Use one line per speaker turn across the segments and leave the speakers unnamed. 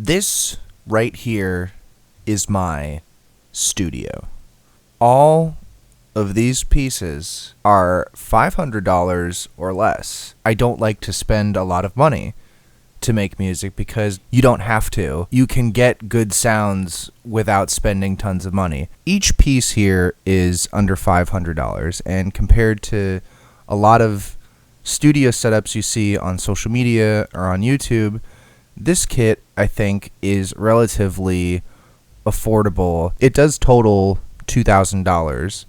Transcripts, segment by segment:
This right here is my studio. All of these pieces are $500 or less. I don't like to spend a lot of money to make music because you don't have to. You can get good sounds without spending tons of money. Each piece here is under $500, and compared to a lot of studio setups you see on social media or on YouTube, this kit, I think, is relatively affordable. It does total $2,000,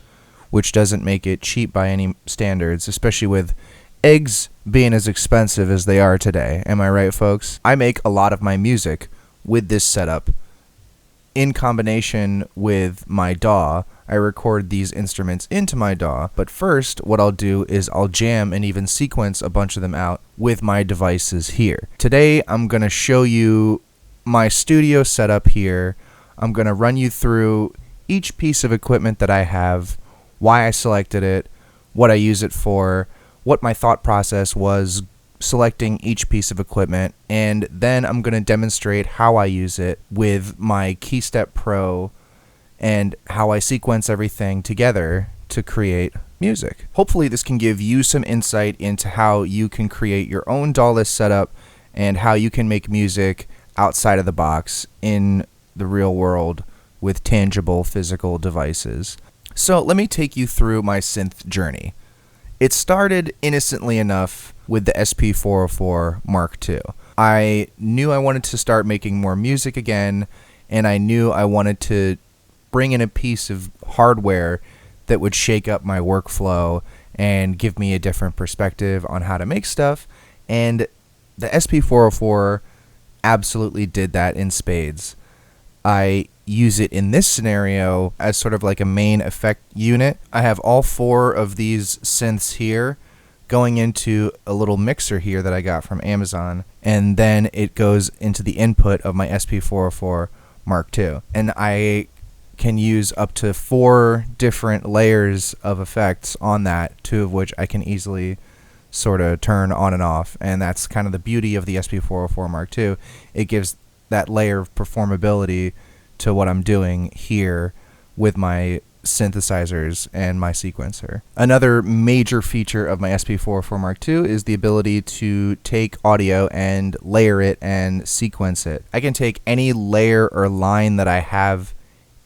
which doesn't make it cheap by any standards, especially with eggs being as expensive as they are today. Am I right, folks? I make a lot of my music with this setup. In combination with my DAW, I record these instruments into my DAW, but first what I'll do is I'll jam and even sequence a bunch of them out with my devices here. Today I'm going to show you my studio setup here. I'm going to run you through each piece of equipment that I have, why I selected it, what I use it for, what my thought process was selecting each piece of equipment, and then I'm going to demonstrate how I use it with my KeyStep Pro and how I sequence everything together to create music. Hopefully this can give you some insight into how you can create your own Dawless setup and how you can make music outside of the box in the real world with tangible physical devices. So let me take you through my synth journey. It started innocently enough with the SP404 Mark II. I knew I wanted to start making more music again, and I knew I wanted to bring in a piece of hardware that would shake up my workflow and give me a different perspective on how to make stuff, and the SP404 absolutely did that in spades. I use it in this scenario as sort of like a main effect unit. I have all four of these synths here going into a little mixer here that I got from Amazon, and then it goes into the input of my SP404 Mark II. And I can use up to 4 different layers of effects on that, 2 of which I can easily sort of turn on and off, and that's kind of the beauty of the SP404 Mark II. It gives that layer of performability to what I'm doing here with my synthesizers and my sequencer. Another major feature of my SP404 Mark II is the ability to take audio and layer it and sequence it. I can take any layer or line that I have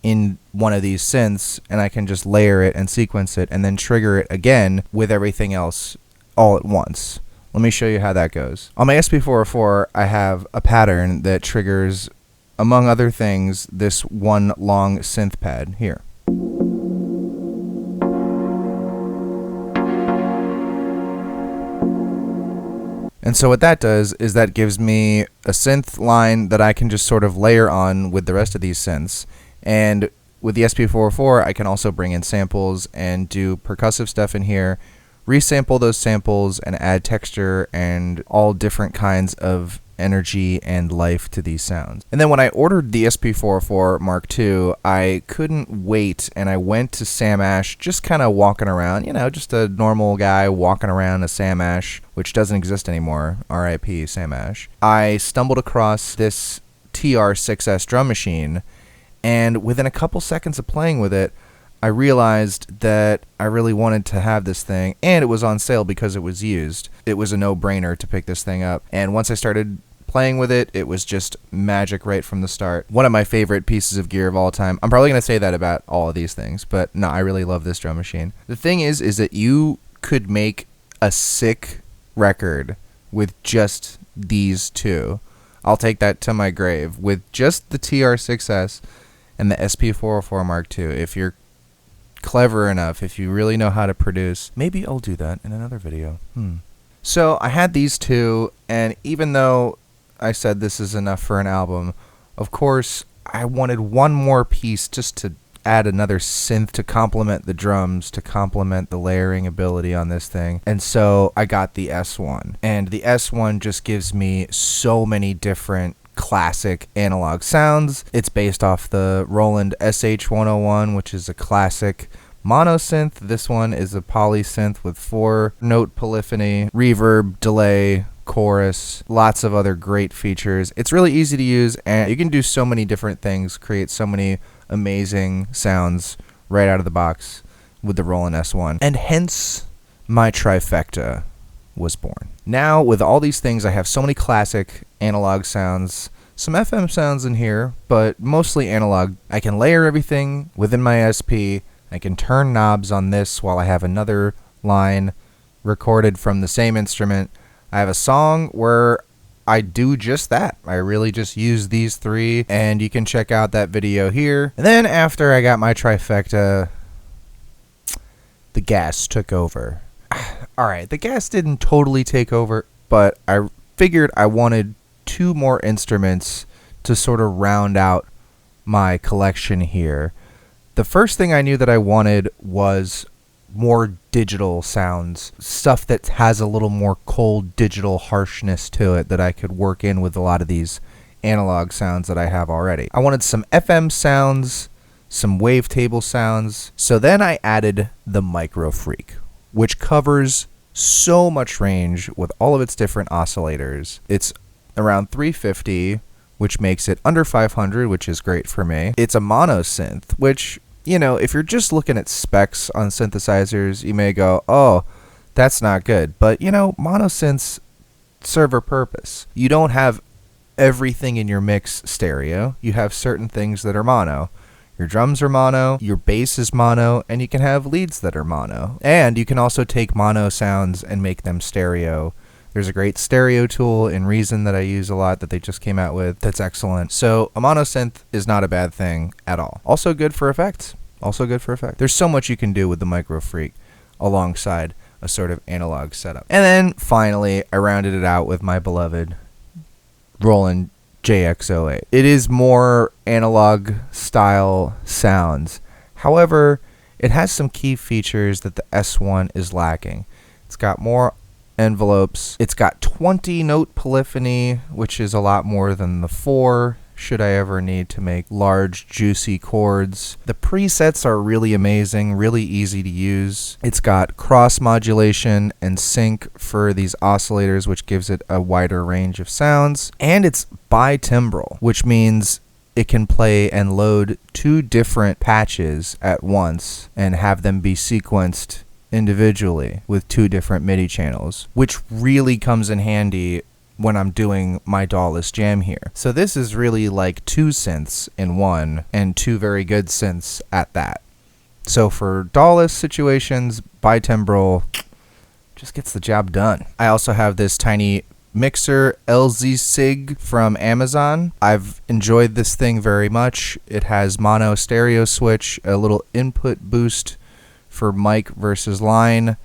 in one of these synths, and I can just layer it and sequence it and then trigger it again with everything else all at once. Let me show you how that goes. On my SP404, I have a pattern that triggers, among other things, this one long synth pad here. And so what that does is that gives me a synth line that I can just sort of layer on with the rest of these synths. And with the SP404, I can also bring in samples and do percussive stuff in here, resample those samples, and add texture and all different kinds of energy and life to these sounds. And then when I ordered the SP404 Mark II, I couldn't wait, and I went to Sam Ash, just kind of walking around, you know, just a normal guy walking around a Sam Ash, which doesn't exist anymore, RIP Sam Ash. I stumbled across this TR6S drum machine, and within a couple seconds of playing with it, I realized that I really wanted to have this thing, and it was on sale because it was used. It was a no-brainer to pick this thing up, and once I started playing with it, it was just magic right from the start. One of my favorite pieces of gear of all time. I'm probably going to say that about all of these things, but no, I really love this drum machine. The thing is that you could make a sick record with just these two. I'll take that to my grave. With just the TR6S and the SP404 Mark II, if you're clever enough, if you really know how to produce, maybe I'll do that in another video. So I had these two, and even though I said this is enough for an album, of course I wanted one more piece just to add another synth to complement the drums, to complement the layering ability on this thing. And so I got the S1, and the S1 just gives me so many different classic analog sounds. It's based off the Roland SH101, which is a classic mono synth. This one is a poly synth with 4-note polyphony, reverb, delay, chorus, lots of other great features. It's really easy to use, and you can do so many different things, create so many amazing sounds right out of the box with the Roland S1. And hence, my trifecta was born. Now, with all these things, I have so many classic analog sounds, some FM sounds in here, but mostly analog. I can layer everything within my SP. I can turn knobs on this while I have another line recorded from the same instrument. I have a song where I do just that. I really just use these three, and you can check out that video here. And then after I got my trifecta, the gas took over. Alright, the gas didn't totally take over, but I figured I wanted 2 more instruments to sort of round out my collection here. The first thing I knew that I wanted was more digital sounds, stuff that has a little more cold digital harshness to it that I could work in with a lot of these analog sounds that I have already. I wanted some FM sounds, some wavetable sounds, so then I added the Micro Freak, which covers so much range with all of its different oscillators. It's around 350, which makes it under 500, which is great for me. It's a mono synth, which, you know, if you're just looking at specs on synthesizers, you may go, oh, that's not good. But, you know, mono synths serve a purpose. You don't have everything in your mix stereo. You have certain things that are mono. Your drums are mono, your bass is mono, and you can have leads that are mono. And you can also take mono sounds and make them stereo. There's a great stereo tool in Reason that I use a lot that they just came out with that's excellent. So a mono synth is not a bad thing at all. Also good for effects. There's so much you can do with the Micro Freak alongside a sort of analog setup. And then finally, I rounded it out with my beloved Roland JX08. It is more analog style sounds. However, it has some key features that the S1 is lacking. It's got more envelopes. It's got 20 note polyphony, which is a lot more than the 4 should I ever need to make large juicy chords. The presets are really amazing, really easy to use. It's got cross modulation and sync for these oscillators, which gives it a wider range of sounds. And it's bitimbral, which means it can play and load 2 different patches at once and have them be sequenced individually with 2 different MIDI channels, which really comes in handy when I'm doing my Dawless jam here. So this is really like 2 synths in one, and 2 very good synths at that. So for Dawless situations, bitimbral just gets the job done. I also have this tiny mixer LZ Sig from Amazon. I've enjoyed this thing very much. It has mono stereo switch, a little input boost for mic versus line.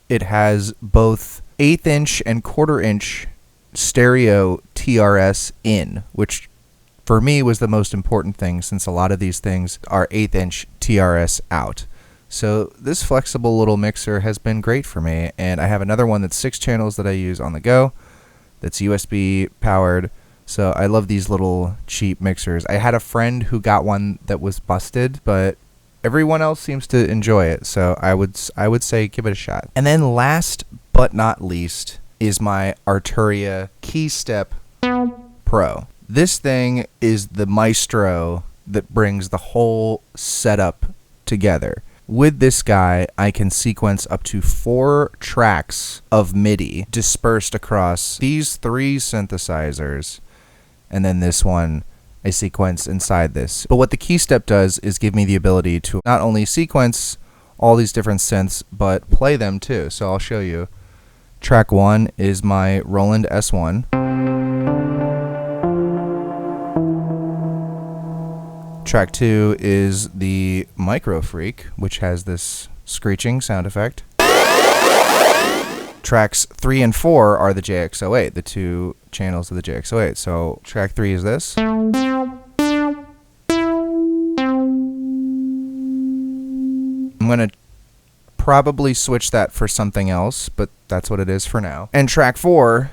It has both 1/8 inch and 1/4 inch stereo TRS in, which for me was the most important thing, since a lot of these things are 1/8 inch TRS out. So this flexible little mixer has been great for me, and I have another one that's 6 channels that I use on the go that's USB powered. So I love these little cheap mixers. I had a friend who got one that was busted, but everyone else seems to enjoy it, so I would say give it a shot. And then last but not least is my Arturia Keystep Pro. This thing is the maestro that brings the whole setup together. With this guy, I can sequence up to 4 tracks of MIDI dispersed across these 3 synthesizers, and then this one I sequence inside this. But what the Keystep does is give me the ability to not only sequence all these different synths, but play them too. So I'll show you. Track 1 is my Roland S1. Track 2 is the Micro Freak, which has this screeching sound effect. Tracks 3 and 4 are the JX08, the 2 channels of the JX08. So track 3 is this. I'm going to probably switch that for something else, but that's what it is for now. And track 4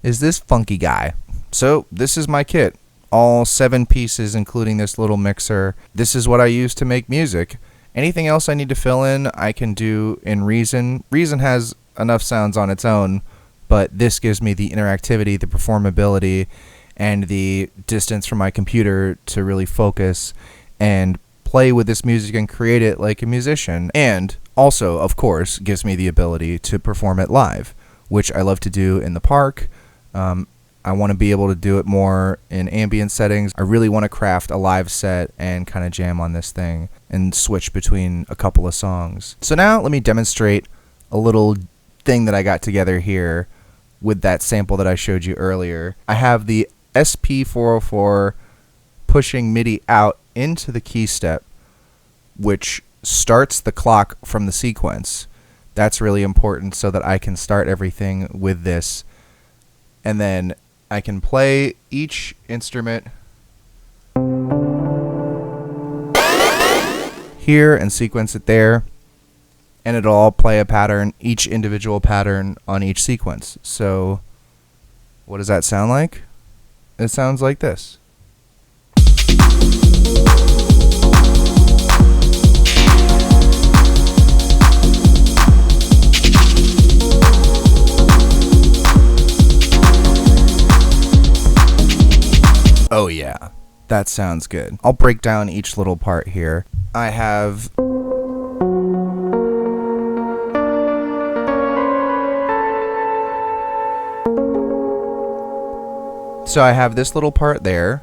is this funky guy. So this is my kit. All 7 pieces, including this little mixer. This is what I use to make music. Anything else I need to fill in, I can do in Reason. Reason has enough sounds on its own, but this gives me the interactivity, the performability, and the distance from my computer to really focus and play with this music and create it like a musician. And also, of course, gives me the ability to perform it live, which I love to do in the park. I want to be able to do it more in ambient settings. I really want to craft a live set and kind of jam on this thing and switch between a couple of songs. So now let me demonstrate a little thing that I got together here with that sample that I showed you earlier. I have the SP404 pushing MIDI out into the key step, which starts the clock from the sequence. That's really important so that I can start everything with this. And then I can play each instrument here and sequence it there, and it'll all play a pattern, each individual pattern on each sequence. So what does that sound like? It sounds like this. Oh yeah, that sounds good. I'll break down each little part here. I have this little part there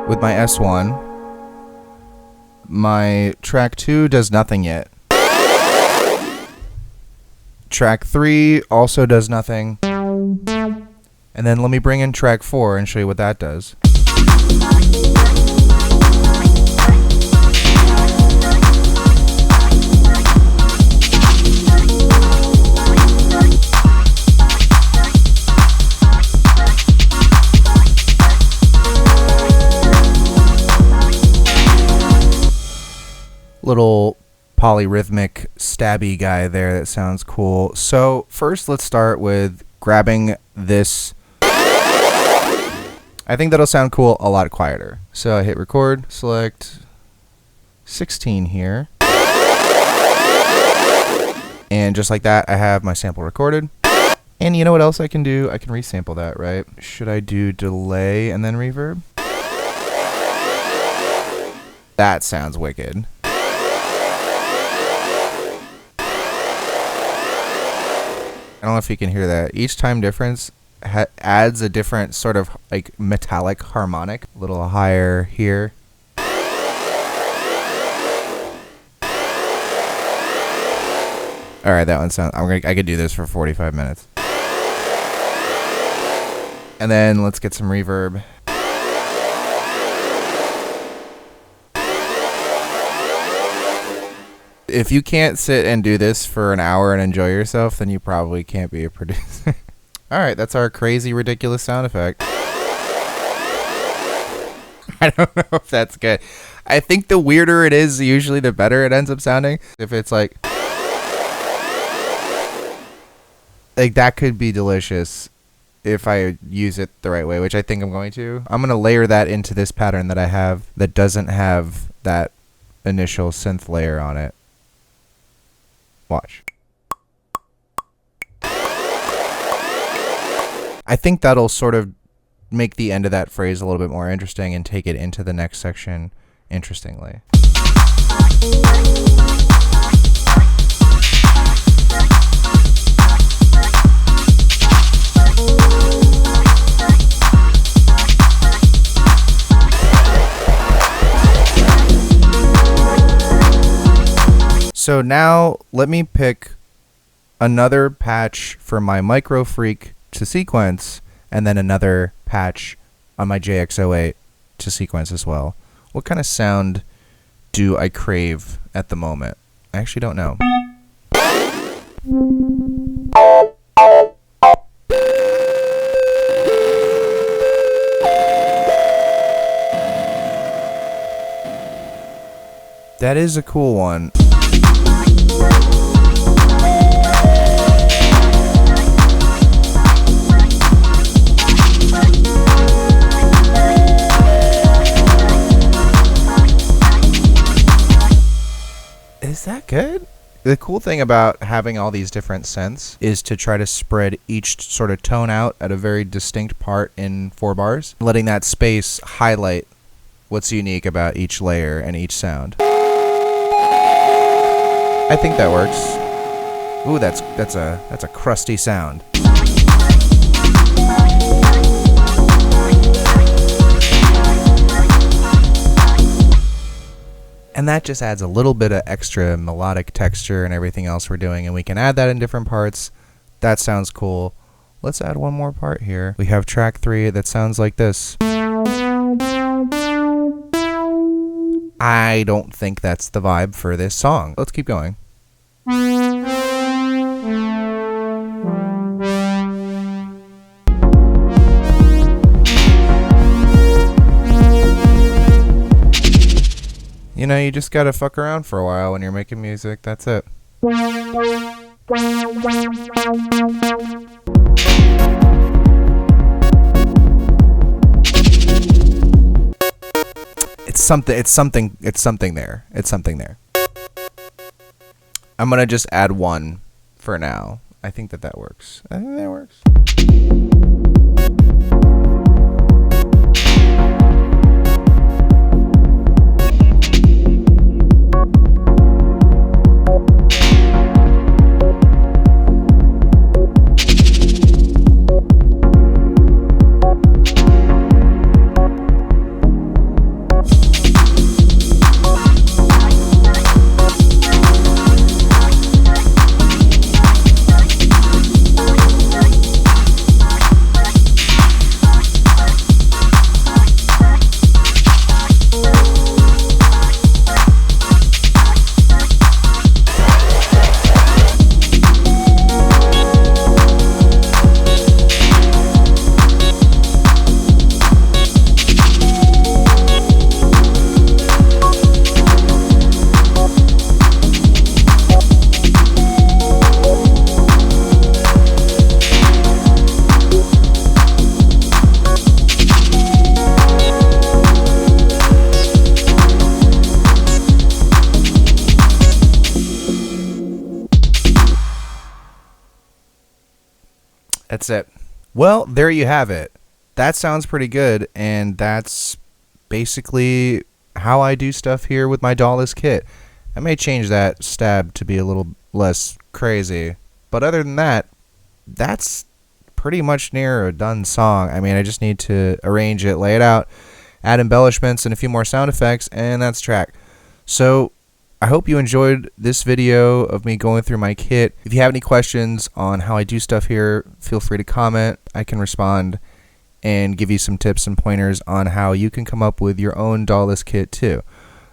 with my S1. My track 2 does nothing yet. Track 3 also does nothing. And then let me bring in track 4 and show you what that does. Little polyrhythmic stabby guy there that sounds cool. So first let's start with grabbing this. I think that'll sound cool a lot quieter. So I hit record, select 16 here. And just like that, I have my sample recorded. And you know what else I can do? I can resample that, right? Should I do delay and then reverb? That sounds wicked. I don't know if you can hear that. Each time difference adds a different sort of like metallic harmonic. A little higher here. All right, that one sounds. I could do this for 45 minutes. And then let's get some reverb. If you can't sit and do this for an hour and enjoy yourself, then you probably can't be a producer. All right, that's our crazy, ridiculous sound effect. I don't know if that's good. I think the weirder it is, usually the better it ends up sounding. If it's like that could be delicious if I use it the right way, which I think I'm going to. I'm going to layer that into this pattern that I have that doesn't have that initial synth layer on it. Watch. I think that'll sort of make the end of that phrase a little bit more interesting and take it into the next section interestingly. So now let me pick another patch for my Micro Freak to sequence, and then another patch on my JX08 to sequence as well. What kind of sound do I crave at the moment? I actually don't know. That is a cool one. Is that good? The cool thing about having all these different synths is to try to spread each sort of tone out at a very distinct part in 4 bars, letting that space highlight what's unique about each layer and each sound. I think that works. Ooh, that's a crusty sound. And that just adds a little bit of extra melodic texture and everything else we're doing, and we can add that in different parts. That sounds cool. Let's add one more part here. We have track 3 that sounds like this. I don't think that's the vibe for this song. Let's keep going. You know, you just gotta fuck around for a while when you're making music. That's it. It's something there. I'm gonna just add one for now. I think that works. I think that works. That's it. Well, there you have it. That sounds pretty good, and that's basically how I do stuff here with my Dawless kit. I may change that stab to be a little less crazy, but other than that, that's pretty much near a done song. I mean, I just need to arrange it, lay it out, add embellishments and a few more sound effects, and that's track. So I hope you enjoyed this video of me going through my kit. If you have any questions on how I do stuff here, feel free to comment. I can respond and give you some tips and pointers on how you can come up with your own Dawless kit too.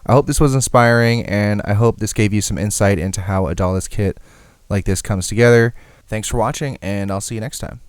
I hope this was inspiring, and I hope this gave you some insight into how a Dawless kit like this comes together. Thanks for watching, and I'll see you next time.